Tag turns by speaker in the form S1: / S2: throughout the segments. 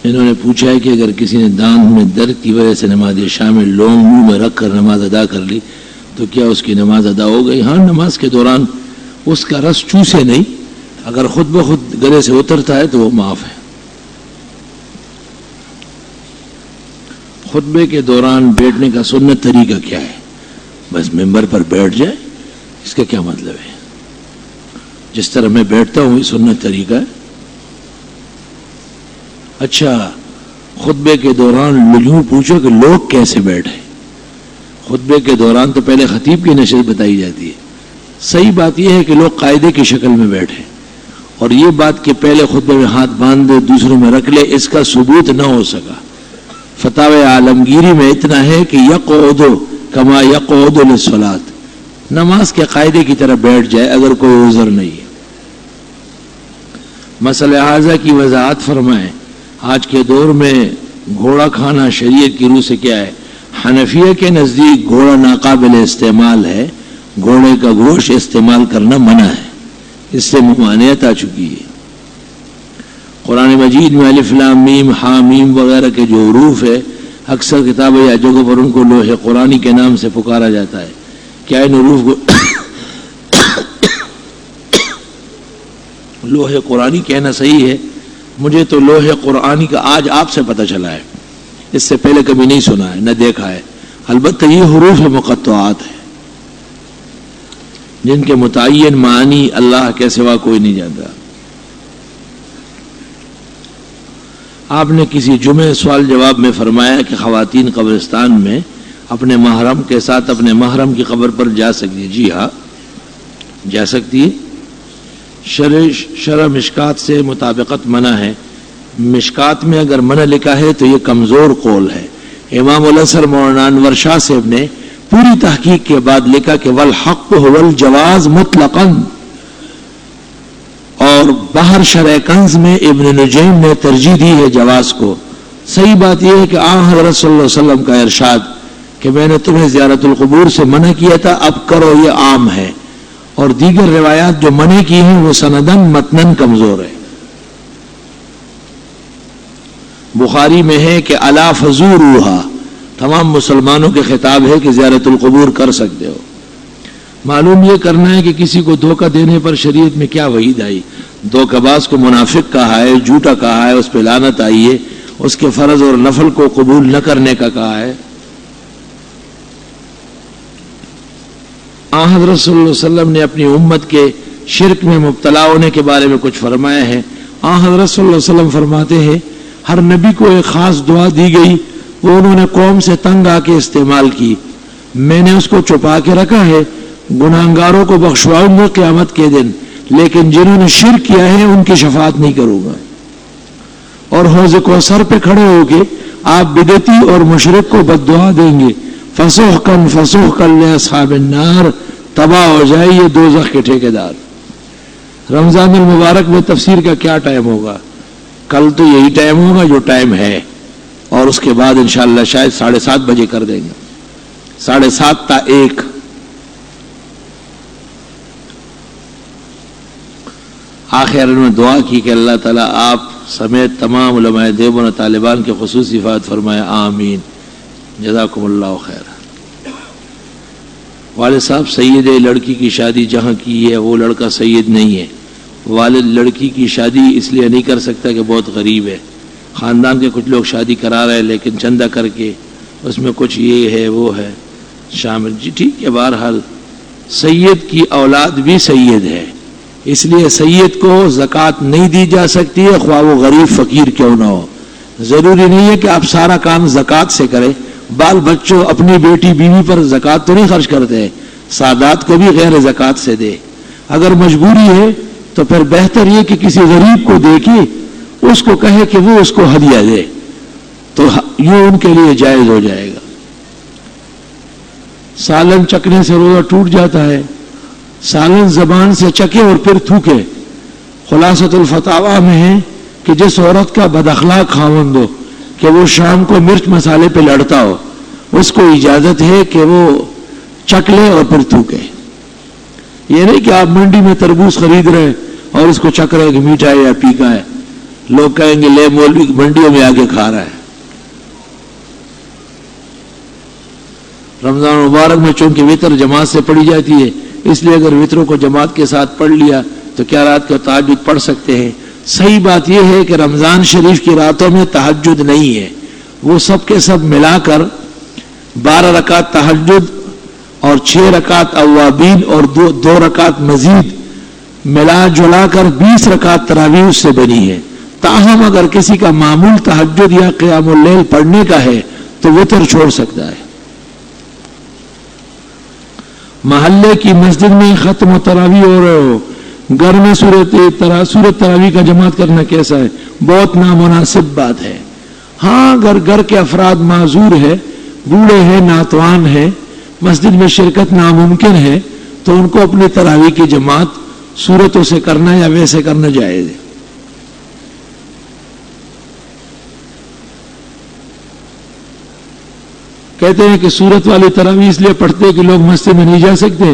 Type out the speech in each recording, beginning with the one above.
S1: انہوں نے پوچھا ہے کہ اگر کسی نے دانت میں درد کی وجہ سے نماز عشاء میں لونگ منہ میں رکھ کر نماز ادا کر لی تو کیا اس کی نماز ادا ہو گئی؟ ہاں، نماز کے دوران اس کا رس چوسے نہیں، اگر خود بخود گلے سے اترتا ہے تو وہ معاف ہے۔ خطبے کے دوران بیٹھنے کا سنت طریقہ کیا ہے؟ بس ممبر پر بیٹھ جائے، اس کا کیا مطلب ہے؟ جس طرح میں بیٹھتا ہوں یہ سنت طریقہ ہے۔ اچھا، خطبے کے دوران یوں پوچھو کہ لوگ کیسے بیٹھے؟ خطبے کے دوران تو پہلے خطیب کی نشست بتائی جاتی ہے۔ صحیح بات یہ ہے کہ لوگ قاعدے کی شکل میں بیٹھے، اور یہ بات کہ پہلے خطبے میں ہاتھ باندھ دے دوسروں میں رکھ لے، اس کا ثبوت نہ ہو سکا۔ فتاوی عالمگیری میں اتنا ہے کہ یقعد کما یقعد للصلاۃ، نماز کے قاعدے کی طرح بیٹھ جائے اگر کوئی عذر نہیں ہے۔ مسئلہ اعضاء کی وضاحت فرمائیں۔ آج کے دور میں گھوڑا کھانا شریعت کی روح سے کیا ہے؟ حنفیہ کے نزدیک گھوڑا ناقابل استعمال ہے، گھوڑے کا گوشت استعمال کرنا منع ہے، اس سے ممانعت آ چکی ہے۔ قرآن مجید میں الف لام میم ہا میم وغیرہ کے جو حروف ہے، اکثر کتابیں یا جگہوں پر ان کو لوح قرآنی کے نام سے پکارا جاتا ہے۔ کیا ان حروف کو لوح قرآنی کہنا صحیح ہے؟ مجھے تو لوح قرآنی کا آج آپ سے پتہ چلا ہے، اس سے پہلے کبھی نہیں سنا ہے نہ دیکھا ہے۔ البتہ یہ حروف مقطعات ہیں جن کے متعین معنی اللہ کے سوا کوئی نہیں جانتا۔ آپ نے کسی جمعہ سوال جواب میں فرمایا کہ خواتین قبرستان میں اپنے محرم کے ساتھ اپنے محرم کی قبر پر جا سکتی ہے۔ جی ہاں، جا سکتی ہے۔ شرع مشکات سے مطابقت منع ہے۔ مشکات میں اگر منع لکھا ہے تو یہ کمزور قول ہے۔ امام الازہر مولانا انور شاہ صاحب نے پوری تحقیق کے بعد لکھا کہ والحق هو الجواز مطلقا، اور بحر شرع کنز میں ابن نجیم نے ترجیح دی ہے جواز کو۔ صحیح بات یہ ہے کہ حضرت صلی اللہ علیہ وسلم کا ارشاد کہ میں نے تمہیں زیارت القبور سے منع کیا تھا، اب کرو، یہ عام ہے، اور دیگر روایات جو منع کی ہیں وہ سندن متنن کمزور ہے۔ بخاری میں ہے کہ الا فزوروها، تمام مسلمانوں کے خطاب ہے کہ زیارت القبور کر سکتے ہو۔ معلوم یہ کرنا ہے کہ کسی کو دھوکہ دینے پر شریعت میں کیا وعید آئی۔ دھوکہ باز کو منافق کہا ہے، جھوٹا کہا ہے، اس پہ لعنت آئی ہے، اس کے فرض اور نفل کو قبول نہ کرنے کا کہا ہے۔ حضرت صلی اللہ علیہ وسلم نے اپنی امت کے شرک میں مبتلا ہونے کے بارے میں کچھ فرمایا ہے۔ حضرت صلی اللہ علیہ وسلم فرماتے ہیں ہر نبی کو ایک خاص دعا دی گئی، وہ انہوں نے قوم سے تنگ آ کے استعمال کی، میں نے اس کو چھپا کے رکھا ہے، گناہگاروں کو بخشواؤں گا قیامت کے دن، لیکن جنہوں نے شرک کیا ہے ان کی شفاعت نہیں کروں گا۔ اور حوض کوثر پہ کھڑے ہو کے آپ بدعتی اور مشرک کو بد دعا دیں گے، فسحقا فسحقا لاصحاب النار، تباہ ہو جائے یہ دوزخ کے ٹھیکیدار۔ رمضان المبارک میں تفسیر کا کیا ٹائم ہوگا؟ کل تو یہی ٹائم ہوگا جو ٹائم ہے، اور اس کے بعد انشاءاللہ شاید 7:30 بجے کر دیں گے، 7:30 تا 1۔ آخر میں دعا کی کہ اللہ تعالیٰ آپ سمیت تمام علماء دیوبند طالبان کے خصوصی فات فرمائے، آمین، جزاکم اللہ خیر۔ والد صاحب سید ہے، لڑکی کی شادی جہاں کی ہے وہ لڑکا سید نہیں ہے، والد لڑکی کی شادی اس لیے نہیں کر سکتا کہ بہت غریب ہے، خاندان کے کچھ لوگ شادی کرا رہے ہیں لیکن چندہ کر کے اس میں کچھ یہ ہے وہ ہے شامل۔ جی ٹھیک ہے، بہرحال سید کی اولاد بھی سید ہے، اس لیے سید کو زکوٰۃ نہیں دی جا سکتی ہے، خواہ وہ غریب فقیر کیوں نہ ہو۔ ضروری نہیں ہے کہ آپ سارا کام زکوٰۃ سے کریں، بال بچوں اپنی بیٹی بیوی پر زکوٰۃ تو نہیں خرچ کرتے، سادات کو بھی غیر زکوٰۃ سے دے۔ اگر مجبوری ہے تو پھر بہتر یہ کہ کسی غریب کو دے کے اس کو کہے کہ وہ اس کو ہدیہ دے، تو یہ ان کے لیے جائز ہو جائے گا۔ سالن چکنے سے روزہ ٹوٹ جاتا ہے، سالن زبان سے چکے اور پھر تھوکے۔ خلاصۃ الفتاوی میں ہے کہ جس عورت کا بد اخلاق خاوند ہو کہ وہ شام کو مرچ مسالے پہ لڑتا ہو، اس کو اجازت ہے کہ وہ چک لے اور پھر تھوکے۔ یہ نہیں کہ آپ منڈی میں تربوز خرید رہے اور اس کو چک رہے کہ میٹھا ہے یا پھیکا ہے، لوگ کہیں گے لے مولوی منڈیوں میں آ کے کھا رہا ہے۔ رمضان مبارک میں چونکہ وطر جماعت سے پڑھی جاتی ہے، اس لیے اگر وطروں کو جماعت کے ساتھ پڑھ لیا تو کیا رات کا تہجد پڑھ سکتے ہیں۔ صحیح بات یہ ہے کہ رمضان شریف کی راتوں میں تہجد نہیں ہے، وہ سب کے سب ملا کر 12 رکعت تہجد اور 6 رکعت اوابین اور 2 رکعت مزید ملا جلا کر 20 رکعت تراویح اس سے بنی ہے۔ تاہم اگر کسی کا معمول تہجد یا قیام اللیل پڑھنے کا ہے تو وطر چھوڑ سکتا ہے۔ محلے کی مسجد میں ختم و تراویح ہو رہے ہو، گھر میں سورت تراویح کا جماعت کرنا کیسا ہے؟ بہت نامناسب بات ہے۔ ہاں اگر گھر کے افراد معذور ہے، بوڑھے ہیں، ناتوان ہیں، مسجد میں شرکت ناممکن ہے، تو ان کو اپنی تراویح کی جماعت سورتوں سے کرنا یا ویسے کرنا جائز ہے۔ کہتے ہیں کہ سورت والی تراویح اس لیے پڑھتے ہیں کہ لوگ مسجد میں نہیں جا سکتے،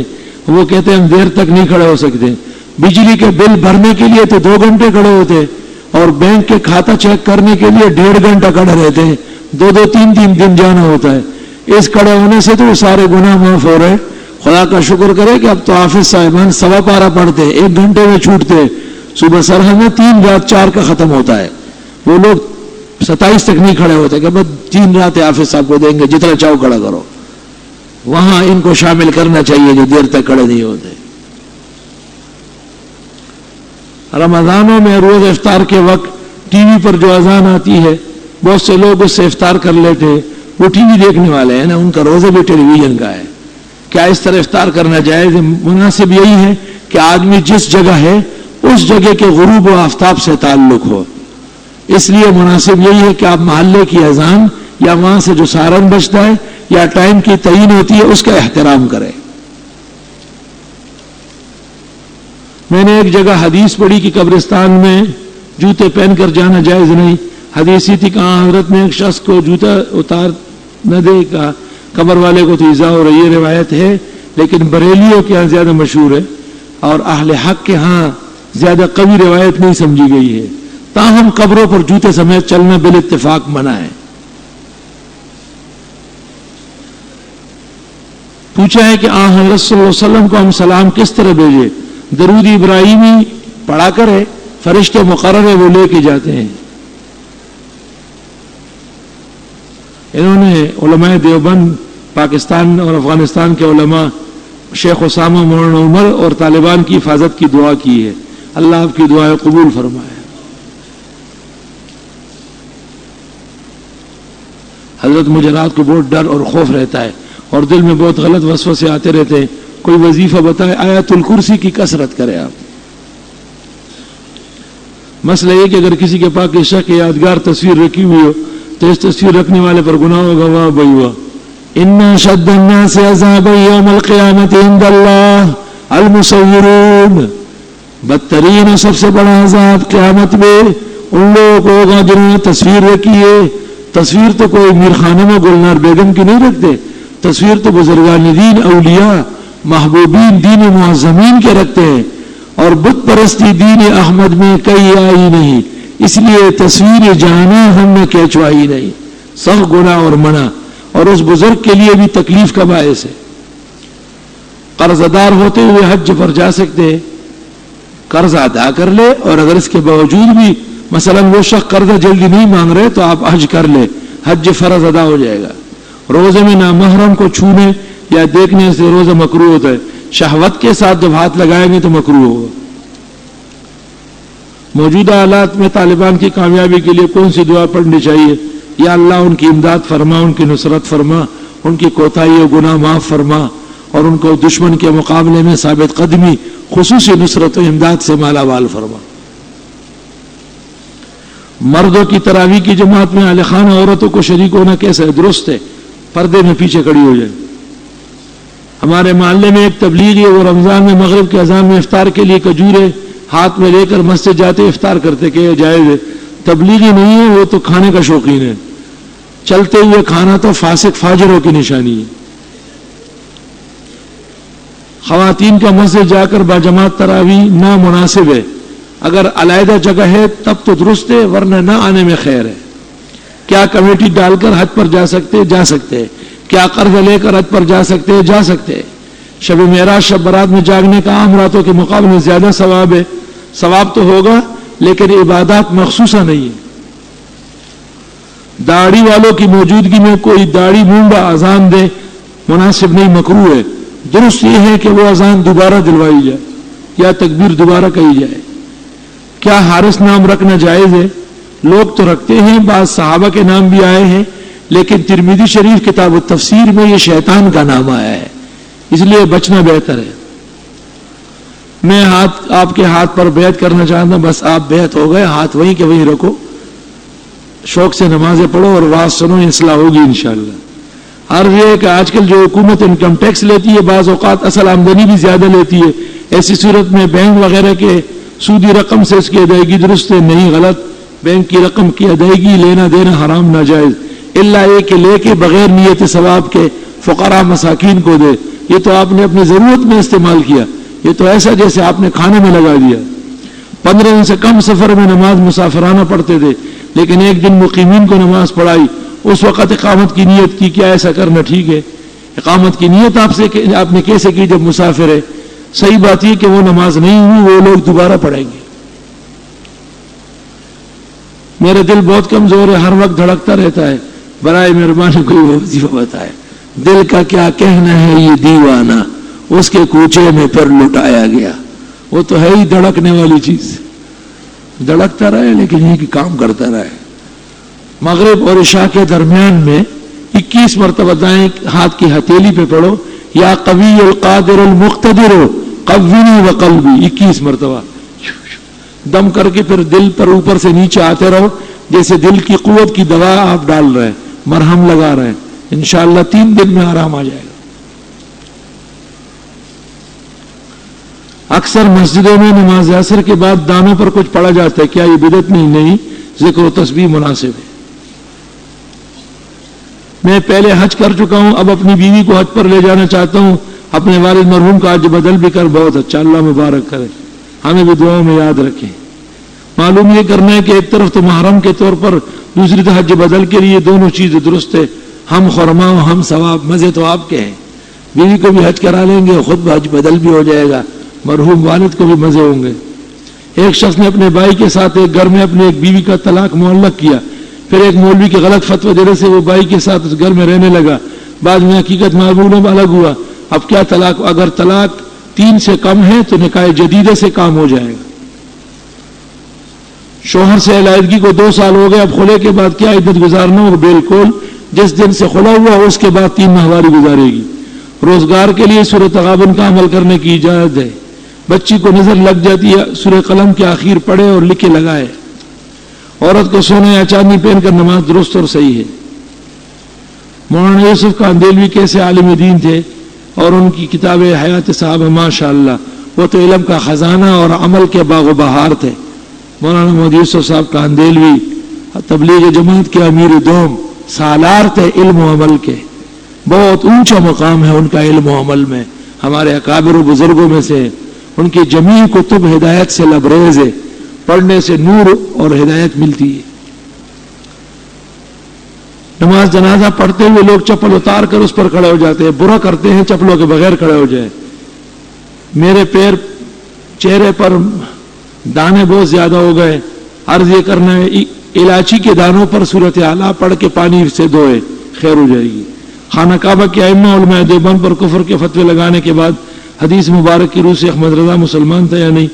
S1: وہ کہتے ہیں ہم دیر تک نہیں کھڑے ہو سکتے۔ بجلی کے بل بھرنے کے لیے تو 2 گھنٹے کھڑے ہوتے اور بینک کے کھاتا چیک کرنے کے لیے 1.5 گھنٹہ کھڑے رہتے ہیں، 2-3 دن جانا ہوتا ہے۔ اس کھڑے ہونے سے تو وہ سارے گناہ معاف ہو رہے۔ خدا کا شکر کرے کہ اب تو حافظ صاحبان 1.25 پارہ پڑھتے، 1 گھنٹے میں چھوٹتے، صبح سرحد میں 3 رات 4 کا ختم ہوتا ہے، وہ لوگ 27 تک نہیں کھڑے ہوتے کہ بس 3 راتیں حافظ صاحب کو دیں گے، جتنا چاہو کھڑا کرو۔ وہاں ان کو شامل کرنا چاہیے جو دیر تک کھڑے نہیں ہوتے۔ رمضانوں میں روز افطار کے وقت ٹی وی پر جو اذان آتی ہے، بہت سے لوگ اس سے افطار کر لیتے، وہ ٹی وی دیکھنے والے ہیں نا، ان کا روزہ بھی ٹیلی ویژن کا ہے۔ کیا اس طرح افطار کرنا جائز؟ مناسب یہی ہے کہ آدمی جس جگہ ہے اس جگہ کے غروب و آفتاب سے تعلق ہو، اس لیے مناسب یہی ہے کہ آپ محلے کی اذان یا وہاں سے جو سارن بجتا ہے یا ٹائم کی تعین ہوتی ہے اس کا احترام کریں۔ میں نے ایک جگہ حدیث پڑھی کہ قبرستان میں جوتے پہن کر جانا جائز نہیں۔ حدیث تھی کہ حضرت نے ایک شخص کو جوتا اتار نہ دے کہا، قبر والے کو تو ایذا ہو رہی ہے، روایت ہے، لیکن بریلیوں کے ہاں زیادہ مشہور ہے اور اہل حق کے ہاں زیادہ قوی روایت نہیں سمجھی گئی ہے۔ تاہم قبروں پر جوتے سمیت چلنا بالاتفاق منع ہے۔ پوچھا ہے کہ حضرت صلی اللہ علیہ وسلم کو ہم سلام کس طرح بھیجے؟ درود ابراہیمی پڑھا کر ہے، فرشتے مقرر ہے وہ لے کے جاتے ہیں۔ انہوں نے علماء دیوبند پاکستان اور افغانستان کے علماء شیخ اسامہ مولانا عمر اور طالبان کی حفاظت کی دعا کی ہے، اللہ آپ کی دعائیں قبول فرمائے۔ حضرت مجھے رات کو بہت ڈر اور خوف رہتا ہے اور دل میں بہت غلط وسوسے آتے رہتے ہیں، کوئی وظیفہ بتائے۔ آیت الکرسی کی کثرت کرے آپ۔ مسئلہ یہ کہ اگر کسی کے پاس عشق کی یادگار تصویر رکھی ہوئی ہو تو اس تصویر رکھنے والے پر گناہ ہوگا، واہ بھائی واہ۔ ان اشد الناس عذابا یوم القیامت عند اللہ المصورون، بدترین اور سب سے بڑا عذاب قیامت میں ان لوگوں کو ہوگا جنہوں نے تصویر رکھی ہے۔ تصویر تو کوئی میرخانہ میں گلنار بیگم کی نہیں رکھتے، تصویر تو بزرگان دین، اولیاء، محبوبین، دین معظمین کے رکھتے ہیں، اور بت پرستی دین احمد میں کئی آئی نہیں، اس لیے تصویر جانا ہم نے کھینچوائی نہیں، سخت گناہ اور منع، اور اس بزرگ کے لیے بھی تکلیف کا باعث ہے۔ قرض دار ہوتے ہوئے حج پر جا سکتے ہیں، قرض ادا کر لے، اور اگر اس کے باوجود بھی مثلا وہ شخص قرضہ جلدی نہیں مانگ رہے تو آپ حج کر لے، حج فرض ادا ہو جائے گا۔ روزے میں نامحرم کو چھونے یا دیکھنے سے روزہ مکروہ ہوتا ہے، شہوت کے ساتھ جب ہاتھ لگائیں گے تو مکروہ ہوگا۔ موجودہ حالات میں طالبان کی کامیابی کے لیے کون سی دعا پڑھنی چاہیے؟ یا اللہ ان کی امداد فرما، ان کی نصرت فرما، ان کی کوتاہی و گناہ معاف فرما، اور ان کو دشمن کے مقابلے میں ثابت قدمی، خصوصی نصرت و امداد سے مالا مال فرما۔ مردوں کی تراویح کی جماعت میں اہل خانہ عورتوں کو شریک ہونا کیسا ہے؟ درست ہے، پردے میں پیچھے کھڑی ہو جائے۔ ہمارے محلے میں ایک تبلیغی ہے، وہ رمضان میں مغرب کے اذان میں افطار کے لیے کھجورے ہاتھ میں لے کر مسجد جاتے افطار کرتے کہ یہ جائز ہے۔ تبلیغی نہیں ہے، وہ تو کھانے کا شوقین ہے، چلتے ہوئے کھانا تو فاسق فاجروں کی نشانی ہے۔ خواتین کا مسجد جا کر باجماعت تراویح نامناسب ہے، اگر علیحدہ جگہ ہے تب تو درست ہے، ورنہ نہ آنے میں خیر ہے۔ کیا کمیٹی ڈال کر حج پر جا سکتے ہیں؟ کیا قرض لے کر حج پر جا سکتے ہیں۔ شب معراج شب برات میں جاگنے کا عام راتوں کے مقابلے میں زیادہ ثواب ہے۔ ثواب تو ہوگا لیکن عبادات مخصوصہ نہیں ہے۔ داڑھی والوں کی موجودگی میں کوئی داڑھی مونڈا اذان دے مناسب نہیں، مکروہ ہے۔ درست یہ ہے کہ وہ اذان دوبارہ دلوائی جائے یا تکبیر دوبارہ کہی جائے۔ کیا حارث نام رکھنا جائز ہے؟ لوگ تو رکھتے ہیں، بعض صحابہ کے نام بھی آئے ہیں، لیکن ترمذی شریف کتاب التفسیر میں یہ شیطان کا نام آیا ہے، اس لیے بچنا بہتر ہے۔ میں آپ کے ہاتھ پر بیعت کرنا چاہتا ہوں، بس آپ بیعت ہو گئے، ہاتھ وہیں کے وہیں رکھو، شوق سے نمازیں پڑھو اور واز سنو، اصلاح ہوگی انشاءاللہ۔ عرض یہ ہے کہ آج کل جو حکومت انکم ٹیکس لیتی ہے، بعض اوقات اصل آمدنی بھی زیادہ لیتی ہے، ایسی صورت میں بینک وغیرہ کے سودی رقم سے اس کی ادائیگی درست ہے نہیں، غلط۔ بینک کی رقم کی ادائیگی لینا دینا حرام ناجائز، الا یہ کہ لے کے بغیر نیت ثواب کے فقراء مساکین کو دے، یہ تو آپ نے اپنی ضرورت میں استعمال کیا، یہ تو ایسا جیسے آپ نے کھانے میں لگا دیا۔ 15 دن سے کم سفر میں نماز مسافرانہ پڑھتے تھے، لیکن ایک دن مقیمین کو نماز پڑھائی، اس وقت اقامت کی نیت کی، کیا ایسا کرنا ٹھیک ہے؟ اقامت کی نیت آپ نے کیسے کی جب مسافر ہے؟ صحیح بات یہ کہ وہ نماز نہیں ہوئی، وہ لوگ دوبارہ پڑھیں گے۔ میرا دل بہت کمزور ہے، ہر وقت دھڑکتا رہتا ہے، برائے مہربانی کوئی وظیفہ بتائے۔ دل کا کیا کہنا ہے یہ دیوانہ، اس کے کوچے میں پھر لٹایا گیا۔ وہ تو ہے ہی دھڑکنے والی چیز، دھڑکتا رہے لیکن یہ کہ کام کرتا رہے۔ مغرب اور عشاء کے درمیان میں 21 مرتبہ دائیں ہاتھ کی ہتھیلی پہ پڑھو، یا قوی القادر المقتدر قوینی وقلبی، 21 مرتبہ دم کر کے پھر دل پر اوپر سے نیچے آتے رہو، جیسے دل کی قوت کی دوا آپ ڈال رہے ہیں، مرہم لگا رہے ہیں۔ انشاءاللہ 3 دن میں آرام آ جائے گا۔ اکثر مسجدوں میں نماز عصر کے بعد دانوں پر کچھ پڑھا جاتا ہے، کیا یہ بدعت نہیں؟ ذکر و تسبیح مناسب ہے۔ میں پہلے حج کر چکا ہوں، اب اپنی بیوی کو حج پر لے جانا چاہتا ہوں، اپنے والد مرحوم کا حج بدل بھی کر، بہت اچھا، اللہ مبارک کرے، ہمیں بھی دعاؤں میں یاد رکھیں۔ معلوم یہ کرنا ہے کہ ایک طرف تو محرم کے طور پر، دوسری طرف حج بدل کے لیے، دونوں چیزیں درست ہے، ہم خرما ہم ثواب، مزے تو آپ کے ہیں۔ بیوی کو بھی حج کرا لیں گے، خود بھی حج بدل بھی ہو جائے گا، مرحوم والد کو بھی مزے ہوں گے۔ ایک شخص نے اپنے بھائی کے ساتھ ایک گھر میں اپنی ایک بیوی کا طلاق معلق کیا، پھر ایک مولوی کے غلط فتوی دینے سے وہ بھائی کے ساتھ اس گھر میں رہنے لگا، بعد میں حقیقت معلوم میں الگ ہوا۔ اب کیا طلاق؟ اگر طلاق 3 سے کم ہے تو نکاح جدیدہ سے کام ہو جائے گا۔ شوہر سے علیحدگی کو 2 سال ہو گئے، اب خلع کے بعد کیا عدت گزارنا ہو؟ بالکل جس دن سے خلع ہوا اس کے بعد 3 ماہواری گزارے گی۔ روزگار کے لیے سورہ تغابن کا عمل کرنے کی اجازت ہے۔ بچی کو نظر لگ جاتی ہے، سورہ قلم کے آخر پڑھے اور لکھے لگائے۔ عورت کو سونا یا چاندی پہن کر نماز درست اور صحیح ہے۔ مولانا یوسف کاندیلوی کیسے عالم دین تھے، اور ان کی کتاب حیات صحابہ ماشاءاللہ، وہ تو علم کا خزانہ اور عمل کے باغ و بہار تھے۔ مولانا محمد یوسف صاحب کاندیلوی تبلیغ جماعت کے امیر دوم، سالار تھے علم و عمل کے، بہت اونچا مقام ہے ان کا علم و عمل میں، ہمارے اکابر و بزرگوں میں سے۔ ان کی جمیع کتب ہدایت سے لبریز ہے، پڑھنے سے نور اور ہدایت ملتی ہے۔ نماز جنازہ پڑھتے ہوئے لوگ چپل اتار کر اس پر کھڑے ہو جاتے ہیں، برا کرتے ہیں چپلوں کے بغیر کھڑے ہو جائے۔ میرے چہرے پر دانے بہت زیادہ ہو گئے، عرض یہ کرنا ہے الائچی کے دانوں پر سورۃ اعلیٰ پڑھ کے پانی سے دھوئے، خیر ہو جائے گی۔ خانہ کعبہ کے ائمہ علماء دیوبند پر کفر کے فتوے لگانے کے بعد حدیث مبارک کی روح سے احمد رضا مسلمان تھا یا نہیں؟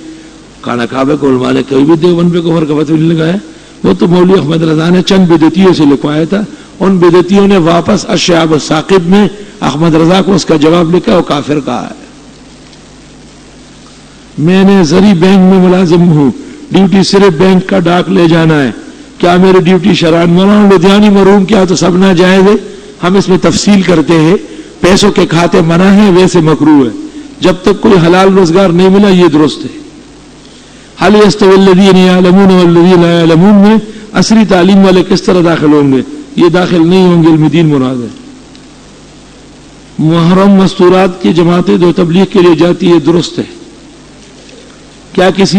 S1: خانہ کعبہ کے علماء نے کبھی بھی دیوبند پہ کفر کا فتوی نہیں لگایا، وہ تو مولوی احمد رضا نے چند بدعتیوں سے لکھوایا تھا، ان بدعتیوں نے واپس الشعاب الثاقب میں احمد رضا کو اس کا جواب لکھا اور کافر کہا ہے۔ میں نے زری بینک میں ملازم ہوں، ڈیوٹی صرف بینک کا ڈاک لے جانا ہے، کیا میری ڈیوٹی شرعن؟ مولانا لدھیانی مرحوم کیا تو سب ناجائز ہے، ہم اس میں تفصیل کرتے ہیں، پیسوں کے کھاتے منع ہیں، ویسے مکروہ ہے، جب تک کوئی حلال روزگار نہیں ملا یہ درست ہے۔ حل یستوی الذین یعلمون والذین لا یعلمون میں عصری تعلیم والے کس طرح داخل ہوں گے؟ یہ داخل نہیں ہوں گے، علم دین مراد ہے۔ محرم مستورات کی جماعتیں جو تبلیغ کے لیے جاتی ہے درست ہے، کیا کسی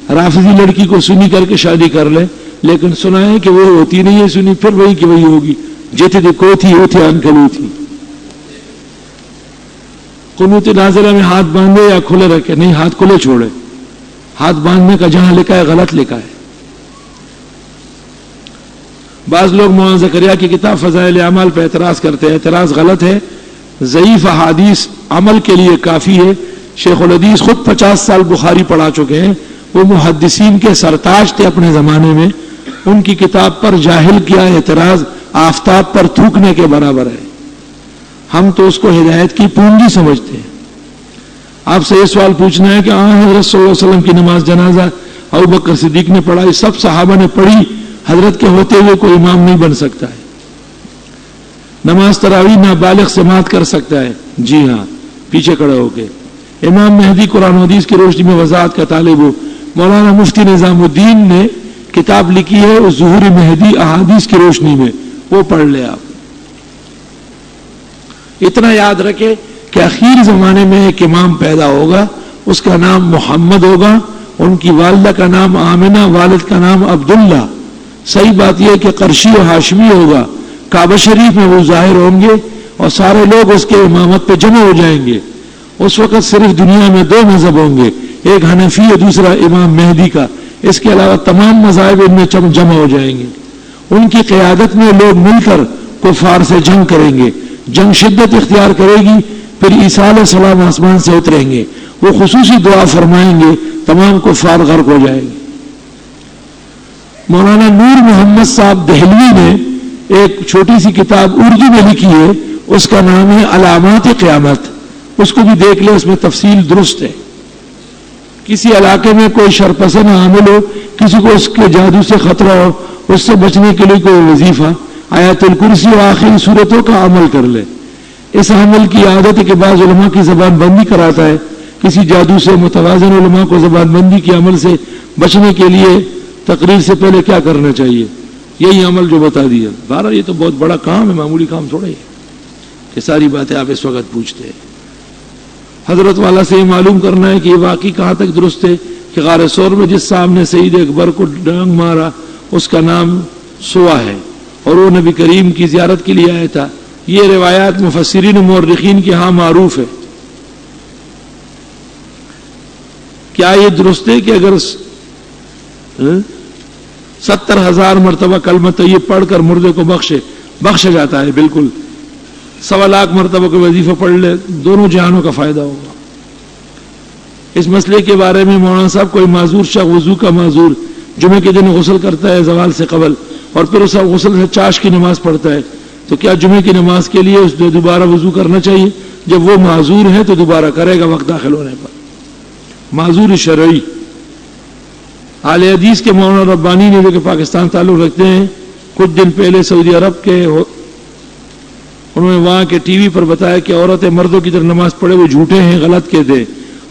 S1: رافضی لڑکی کو سنی کر کے شادی کر لے، لیکن سنا ہے کہ وہ ہوتی نہیں ہے سنی، پھر وہی کہ وہی ہوگی، جیتے تھے کو تھی وہ تھے انکلو تھی۔ قنوت نازلہ میں ہاتھ باندھے یا کھلے رکھے؟ نہیں، ہاتھ کھلے چھوڑے۔ ہاتھ باندھنے کا جہاں لکھا ہے غلط لکھا ہے۔ بعض لوگ مولانا زکریا کی کتاب فضائل اعمال پہ اعتراض کرتے ہیں، اعتراض غلط ہے۔ ضعیف احادیث عمل کے لیے کافی ہے۔ شیخ الحدیث خود 50 سال بخاری پڑھا چکے ہیں، وہ محدثین کے سرتاج تھے اپنے زمانے میں، ان کی کتاب پر جاہل کیا اعتراض آفتاب پر تھوکنے کے برابر ہے۔ ہم تو اس کو ہدایت کی پونجی سمجھتے ہیں۔ آپ سے یہ سوال پوچھنا ہے کہ حضرت صلی اللہ علیہ وسلم کی نماز جنازہ ابوبکر صدیق نے پڑھائی، سب صحابہ نے پڑھی، حضرت کے ہوتے ہوئے کوئی امام نہیں بن سکتا ہے۔ نماز تراویح نابالغ سماعت کر سکتا ہے؟ جی ہاں، پیچھے کھڑے ہو کے۔ امام مہدی قرآن و حدیث کی روشنی میں وضاحت کا طالب ہو، مولانا مفتی نظام الدین نے کتاب لکھی ہے اس ظہور مہدی احادیث کی روشنی میں، وہ پڑھ لے آپ۔ اتنا یاد رکھے کہ آخر زمانے میں ایک امام پیدا ہوگا، اس کا نام محمد ہوگا، ان کی والدہ کا نام آمنہ، والد کا نام عبداللہ۔ صحیح بات یہ کہ قرشی و ہاشمی ہوگا، کعبہ شریف میں وہ ظاہر ہوں گے اور سارے لوگ اس کے امامت پہ جمع ہو جائیں گے۔ اس وقت صرف دنیا میں 2 مذہب ہوں گے، ایک حنفی اور دوسرا امام مہدی کا، اس کے علاوہ تمام مذاہب ان میں جمع ہو جائیں گے۔ ان کی قیادت میں لوگ مل کر کفار سے جنگ کریں گے، جنگ شدت اختیار کرے گی، پھر عیسیٰ علیہ السلام آسمان سے اتریں گے، وہ خصوصی دعا فرمائیں گے، تمام کفار غرق ہو جائیں گے۔ مولانا نور محمد صاحب دہلوی نے ایک چھوٹی سی کتاب اردو میں لکھی ہے، اس کا نام ہے علامات قیامت، اس کو بھی دیکھ لیں، اس میں تفصیل درست ہے۔ کسی علاقے میں کوئی شرپسند عامل ہو، کسی کو اس کے جادو سے خطرہ ہو، اس سے بچنے کے لیے کوئی وظیفہ آیت الکرسی و آخری صورتوں کا عمل کر لے۔ اس عمل کی عادت ہے کہ بعض علماء کی زبان بندی کراتا ہے، کسی جادو سے متوازن علماء کو زبان بندی کے عمل سے بچنے کے لیے تقریر سے پہلے کیا کرنا چاہیے، یہی عمل جو بتا دیا۔ بہرحال یہ تو بہت بڑا کام ہے، معمولی کام تھوڑا ہی ہے کہ ساری باتیں آپ اس وقت پوچھتے ہیں۔ حضرت والا سے یہ معلوم کرنا ہے کہ یہ واقعی کہاں تک درست ہے کہ غار ثور میں جس صاحب نے سید اکبر کو ڈانگ مارا اس کا نام سوا ہے اور وہ نبی کریم کی زیارت کے لیے آیا تھا۔ یہ روایات مفسرین و مورخین کے ہاں معروف ہے۔ کیا یہ درست ہے کہ اگر 70,000 مرتبہ کلمہ طیب پڑھ کر مردے کو بخشا جاتا ہے؟ بالکل۔ 1.25 لاکھ مرتبہ کو وظیفہ پڑھ لے، دونوں جہانوں کا فائدہ ہوگا۔ اس مسئلے کے بارے میں مولانا صاحب کوئی معذور شخص وضو کا معذور جمعے کے دن غسل کرتا ہے زوال سے قبل اور پھر اس غسل سے چاش کی نماز پڑھتا ہے، تو کیا جمعے کی نماز کے لیے اس نے دوبارہ وضو کرنا چاہیے؟ جب وہ معذور ہے تو دوبارہ کرے گا وقت داخل ہونے پر۔ معذور شرعی اہل حدیث کے مولانا ربانی نے جو کہ پاکستان تعلق رکھتے ہیں، کچھ دن پہلے سعودی عرب کے انہوں نے وہاں کے ٹی وی پر بتایا کہ عورتیں مردوں کی طرح نماز پڑھے وہ جھوٹے ہیں، غلط کہتے ہیں۔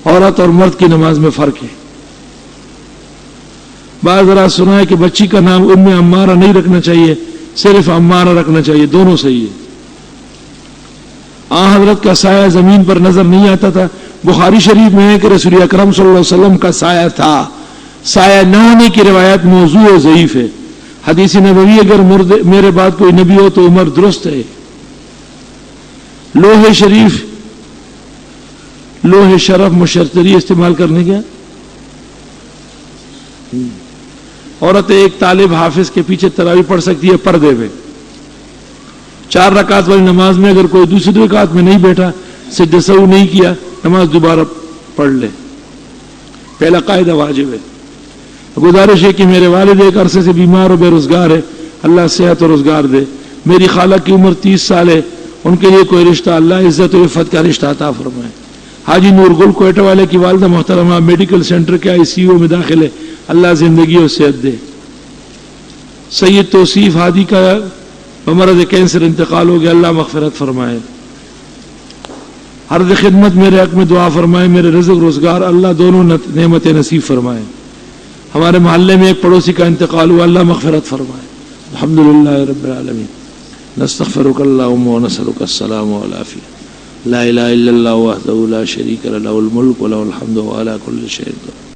S1: عورت اور مرد کی نماز میں فرق ہے۔ بعض ذرا سنا ہے کہ بچی کا نام ام عمارہ نہیں رکھنا چاہیے، صرف عمارہ رکھنا چاہیے، دونوں صحیح ہے۔ حضرت کا سایہ زمین پر نظر نہیں آتا تھا، بخاری شریف میں ہے کہ رسول اکرم صلی اللہ علیہ وسلم کا سایہ تھا۔ سایہ نہ ہونے کی روایت موضوع و ضعیف ہے۔ حدیث نبوی اگر میرے بعد کوئی نبی ہو تو عمر درست ہے۔ لوح شریف، لوح شرف مشتری استعمال کرنے کیا؟ عورت ایک طالب حافظ کے پیچھے تراویح پڑھ سکتی ہے پردے میں۔ 4 رکعت والی نماز میں اگر کوئی دوسری رکعت میں نہیں بیٹھا، سجدہ سہو نہیں کیا، نماز دوبارہ پڑھ لے۔ پہلا قاعدہ واجب ہے۔ گزارش ہے کہ میرے والد ایک عرصے سے بیمار اور بے روزگار ہے، اللہ صحت اور روزگار دے۔ میری خالہ کی عمر 30 سال ہے، ان کے لیے کوئی رشتہ، اللہ عزت و عفت کا رشتہ عطا فرمائے۔ حاجی نور گل کوئٹہ والے کی والدہ محترمہ میڈیکل سینٹر کے ICU میں داخل ہے، اللہ زندگی اور صحت دے۔ سید توصیف ہادی کا بمرض کینسر انتقال ہو گیا، اللہ مغفرت فرمائے۔ عرض خدمت میرے حق میں دعا فرمائے، میرے رزق روزگار اللہ دونوں نعمت نصیب فرمائے۔ ہمارے محلے میں ایک پڑوسی کا انتقال ہوا، اللہ مغفرت فرمائے۔ الحمدللہ رب العالمین، نستغفرک اللہم ونسألک السلام والعافیہ، لا الہ الا اللہ وحدہ لا شریک لہ، لہ الملک ولہ الحمد وعلی کل شیء قدیر۔